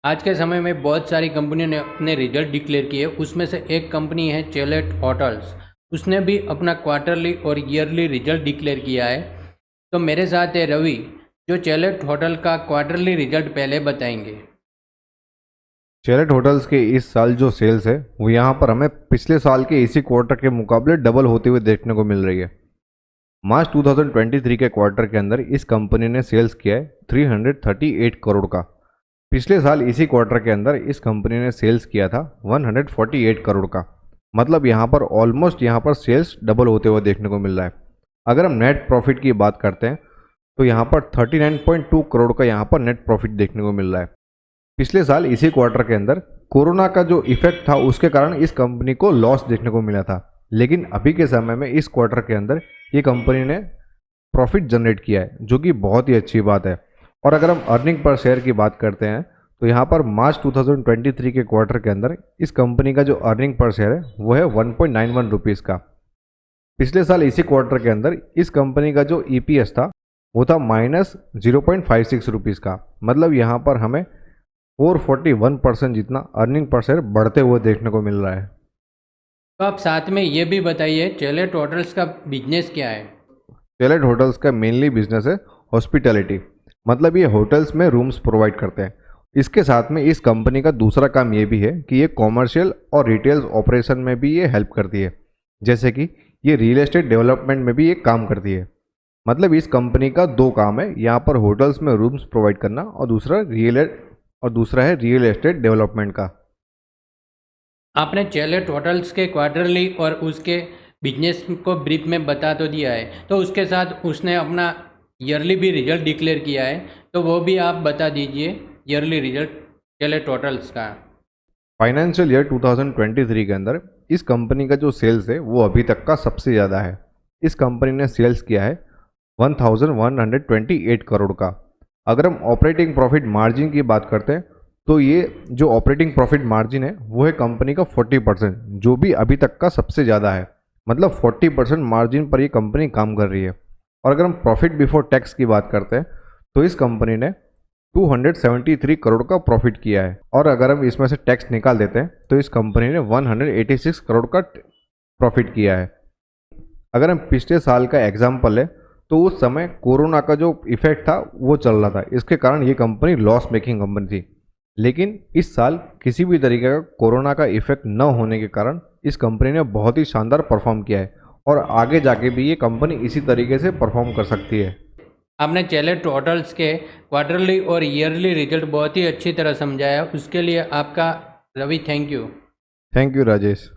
आज के समय में बहुत सारी कंपनियों ने अपने रिजल्ट डिक्लेयर किए। उसमें से एक कंपनी है चैलेट होटल्स। उसने भी अपना क्वार्टरली और ईयरली रिजल्ट डिक्लेयर किया है। तो मेरे साथ है रवि, जो चैलेट होटल का क्वार्टरली रिजल्ट पहले बताएंगे। चैलेट होटल्स के इस साल जो सेल्स है वो यहाँ पर हमें पिछले साल के इसी क्वार्टर के मुकाबले डबल होते हुए देखने को मिल रही है। मार्च 2023 के क्वार्टर के अंदर इस कंपनी ने सेल्स किया है 338 करोड़ का। पिछले साल इसी क्वार्टर के अंदर इस कंपनी ने सेल्स किया था 148 करोड़ का। मतलब यहाँ पर ऑलमोस्ट यहाँ पर सेल्स डबल होते हुए देखने को मिल रहा है। अगर हम नेट प्रॉफिट की बात करते हैं तो यहाँ पर 39.2 करोड़ का यहाँ पर नेट प्रॉफिट देखने को मिल रहा है। पिछले साल इसी क्वार्टर के अंदर कोरोना का जो इफेक्ट था उसके कारण इस कंपनी को लॉस देखने को मिला था, लेकिन अभी के समय में इस क्वार्टर के अंदर ये कंपनी ने प्रॉफिट जनरेट किया है, जो कि बहुत ही अच्छी बात है। और अगर हम अर्निंग पर शेयर की बात करते हैं तो यहाँ पर मार्च 2023 के क्वार्टर के अंदर इस कंपनी का जो अर्निंग पर शेयर है वो है 1.91 रुपीज़ का। पिछले साल इसी क्वार्टर के अंदर इस कंपनी का जो EPS था वो था -0.56 रुपीज़ का। मतलब यहाँ पर हमें 441% जितना अर्निंग पर शेयर बढ़ते हुए देखने को मिल रहा है। तो आप साथ में ये भी बताइए चैलेट होटल्स का बिजनेस क्या है। चैलेट होटल्स का मेनली बिजनेस है हॉस्पिटैलिटी। मतलब ये होटल्स में रूम्स प्रोवाइड करते हैं। इसके साथ में इस कंपनी का दूसरा काम ये भी है कि ये कॉमर्शियल और रिटेल ऑपरेशन में भी ये हेल्प करती है। जैसे कि ये रियल एस्टेट डेवलपमेंट में भी ये काम करती है। मतलब इस कंपनी का दो काम है, यहाँ पर होटल्स में रूम्स प्रोवाइड करना और दूसरा है रियल एस्टेट डेवलपमेंट का। आपने चैलेट होटल्स के क्वार्टरली और उसके बिजनेस को ब्रीफ में बता तो दिया है, तो उसके साथ उसने अपना ईयरली भी रिजल्ट डिक्लेयर किया है, तो वो भी आप बता दीजिए ईयरली रिजल्ट चैलेट होटल्स का। फाइनेंशियल ईयर 2023 के अंदर इस कंपनी का जो सेल्स है वो अभी तक का सबसे ज़्यादा है। इस कंपनी ने सेल्स किया है 1128 करोड़ का। अगर हम ऑपरेटिंग प्रॉफिट मार्जिन की बात करते हैं तो ये जो ऑपरेटिंग प्रॉफिट मार्जिन है वो है कंपनी का 40%, जो भी अभी तक का सबसे ज़्यादा है। मतलब 40% मार्जिन पर ये कंपनी काम कर रही है। और अगर हम प्रॉफिट बिफोर टैक्स की बात करते हैं तो इस कंपनी ने 273 करोड़ का प्रॉफिट किया है। और अगर हम इसमें से टैक्स निकाल देते हैं तो इस कंपनी ने 186 करोड़ का प्रॉफिट किया है। अगर हम पिछले साल का एग्जाम्पल है तो उस समय कोरोना का जो इफेक्ट था वो चल रहा था, इसके कारण ये कंपनी लॉस मेकिंग कंपनी थी। लेकिन इस साल किसी भी तरीके का कोरोना का इफेक्ट न होने के कारण इस कंपनी ने बहुत ही शानदार परफॉर्म किया है और आगे जाके भी ये कंपनी इसी तरीके से परफॉर्म कर सकती है। आपने चैलेट होटल्स के क्वार्टरली और ईयरली रिजल्ट बहुत ही अच्छी तरह समझाया, उसके लिए आपका Ravi thank you. Thank you Rajesh.